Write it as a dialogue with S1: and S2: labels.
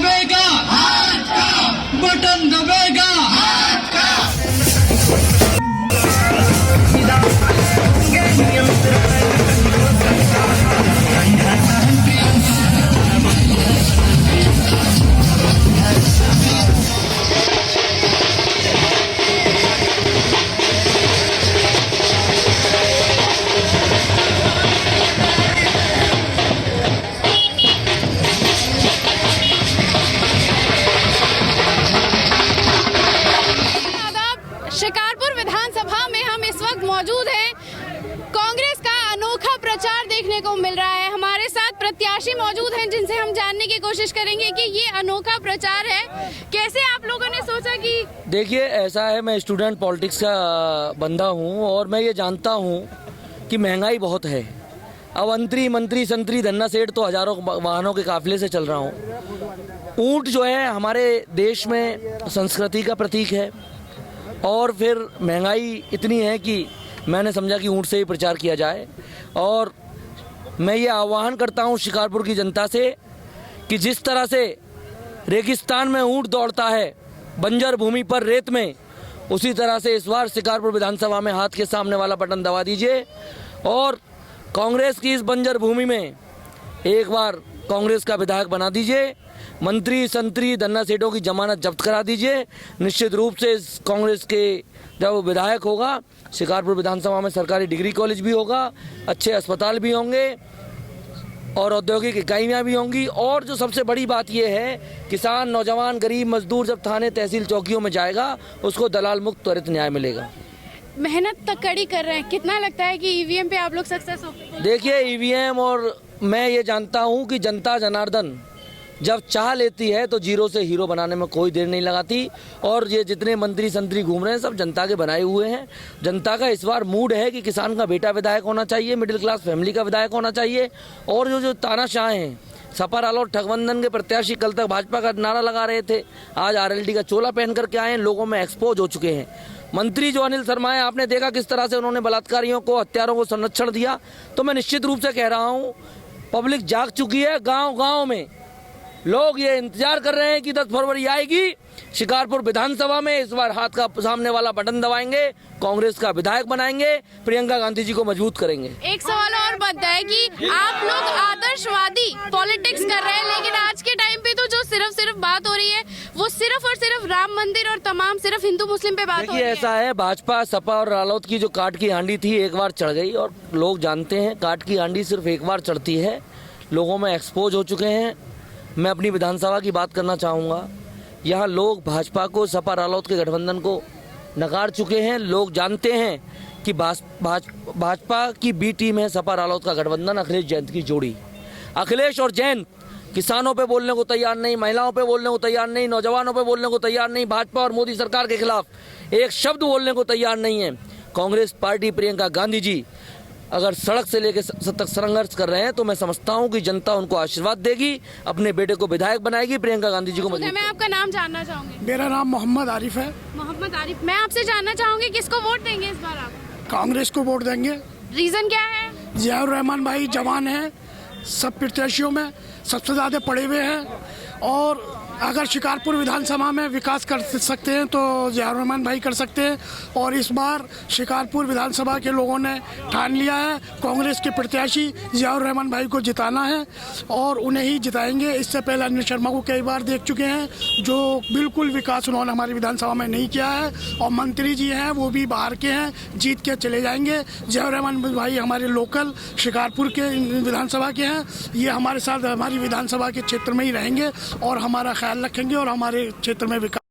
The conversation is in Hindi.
S1: दबेगा, बटन दबेगा।
S2: शिकारपुर विधानसभा में हम इस वक्त मौजूद हैं। कांग्रेस का अनोखा प्रचार देखने को मिल रहा है। हमारे साथ प्रत्याशी मौजूद हैं जिनसे हम जानने की कोशिश करेंगे कि ये अनोखा प्रचार है, कैसे आप लोगों ने सोचा कि।
S3: देखिए, ऐसा है, मैं स्टूडेंट पॉलिटिक्स का बंदा हूँ और मैं ये जानता हूँ कि महंगाई बहुत है। अब मंत्री संतरी धन्ना सेठ तो हजारों वाहनों के काफिले से चल रहा हूँ। ऊंट जो है हमारे देश में संस्कृति का प्रतीक है और फिर महंगाई इतनी है कि मैंने समझा कि ऊंट से ही प्रचार किया जाए। और मैं ये आह्वान करता हूँ शिकारपुर की जनता से कि जिस तरह से रेगिस्तान में ऊंट दौड़ता है बंजर भूमि पर रेत में, उसी तरह से इस बार शिकारपुर विधानसभा में हाथ के सामने वाला बटन दबा दीजिए और कांग्रेस की इस बंजर भूमि में एक बार कांग्रेस का विधायक बना दीजिए। मंत्री संतरी धन्ना सेठों की जमानत जब्त करा दीजिए। निश्चित रूप से इस कांग्रेस के जब विधायक होगा, शिकारपुर विधानसभा में सरकारी डिग्री कॉलेज भी होगा, अच्छे अस्पताल भी होंगे और औद्योगिक इकाइयाँ भी होंगी। और जो सबसे बड़ी बात यह है, किसान, नौजवान, गरीब मजदूर जब थाने तहसील चौकियों में जाएगा उसको दलाल मुक्त त्वरित न्याय मिलेगा।
S2: मेहनत तक कड़ी कर रहे हैं, कितना लगता है कि ईवीएम पे आप लोग सक्सेस हो?
S3: देखिए, ईवीएम और मैं ये जानता हूँ कि जनता जनार्दन जब चाह लेती है तो जीरो से हीरो बनाने में कोई देर नहीं लगाती। और ये जितने मंत्री संतरी घूम रहे हैं सब जनता के बनाए हुए हैं। जनता का इस बार मूड है कि किसान का बेटा विधायक होना चाहिए, मिडिल क्लास फैमिली का विधायक होना चाहिए। और जो तानाशाह हैं, सपा रालोद ठगबंधन के प्रत्याशी कल तक भाजपा का नारा लगा रहे थे, आज आरएलडी का चोला पहन करके आए हैं, लोगों में एक्सपोज हो चुके हैं। मंत्री जो अनिल शर्मा है, आपने देखा किस तरह से उन्होंने बलात्कारियों को, हत्यारों को संरक्षण दिया। तो मैं निश्चित रूप से कह रहा हूँ, पब्लिक जाग चुकी है। गांव-गांव में लोग ये इंतजार कर रहे हैं कि 10 फरवरी आएगी, शिकारपुर विधानसभा में इस बार हाथ का सामने वाला बटन दबाएंगे, कांग्रेस का विधायक बनाएंगे, प्रियंका गांधी जी को मजबूत करेंगे।
S2: एक सवाल और बनता है कि आप लोग आदर्शवादी पॉलिटिक्स कर रहे हैं, लेकिन आज के टाइम पे तो जो सिर्फ बात हो रही है वो सिर्फ और सिर्फ राम मंदिर और तमाम सिर्फ हिंदू मुस्लिम पे बात हो रही है।
S3: ऐसा है, भाजपा, सपा और रालोद की जो काट की हांडी थी एक बार चढ़ गई और लोग जानते हैं काट की हांडी सिर्फ एक बार चढ़ती है। लोगों में एक्सपोज हो चुके हैं। मैं अपनी विधानसभा की बात करना चाहूँगा। यहाँ लोग भाजपा को, सपा रालोद के गठबंधन को नकार चुके हैं। लोग जानते हैं कि भाजपा की बी टीम है सपा रालोद का गठबंधन, अखिलेश जयंत की जोड़ी। अखिलेश और जयंत किसानों पे बोलने को तैयार नहीं, महिलाओं पे बोलने को तैयार नहीं, नौजवानों पे बोलने को तैयार नहीं, भाजपा और मोदी सरकार के खिलाफ एक शब्द बोलने को तैयार नहीं है। कांग्रेस पार्टी, प्रियंका गांधी जी अगर सड़क से लेकर सड़क तक संघर्ष कर रहे हैं तो मैं समझता हूं कि जनता उनको आशीर्वाद देगी, अपने बेटे को विधायक बनाएगी, प्रियंका गांधी जी को मजबूत।
S2: मैं आपका नाम जानना चाहूंगी।
S4: मेरा नाम मोहम्मद आरिफ है।
S2: मोहम्मद आरिफ, मैं आपसे जानना चाहूंगी किसको वोट देंगे इस बार आप?
S4: कांग्रेस को वोट देंगे।
S2: रीजन क्या है?
S4: जियाउर रहमान भाई जवान है, सब प्रत्याशियों में सबसे ज्यादा पढ़े हुए हैं और अगर शिकारपुर विधानसभा में विकास कर सकते हैं तो जियाउर रहमान भाई कर सकते हैं। और इस बार शिकारपुर विधानसभा के लोगों ने ठान लिया है कांग्रेस के प्रत्याशी जियाउर रहमान भाई को जिताना है और उन्हें ही जिताएंगे। इससे पहले अनिल शर्मा को कई बार देख चुके हैं जो बिल्कुल विकास उन्होंने हमारी विधानसभा में नहीं किया है। और मंत्री जी हैं वो भी बाहर के हैं, जीत के चले जाएंगे। जियाउर रहमान भाई हमारे लोकल शिकारपुर के विधानसभा के हैं, ये हमारे साथ हमारी विधानसभा के क्षेत्र में ही रहेंगे और हमारा ख्याल रखेंगे और हमारे क्षेत्र में विकास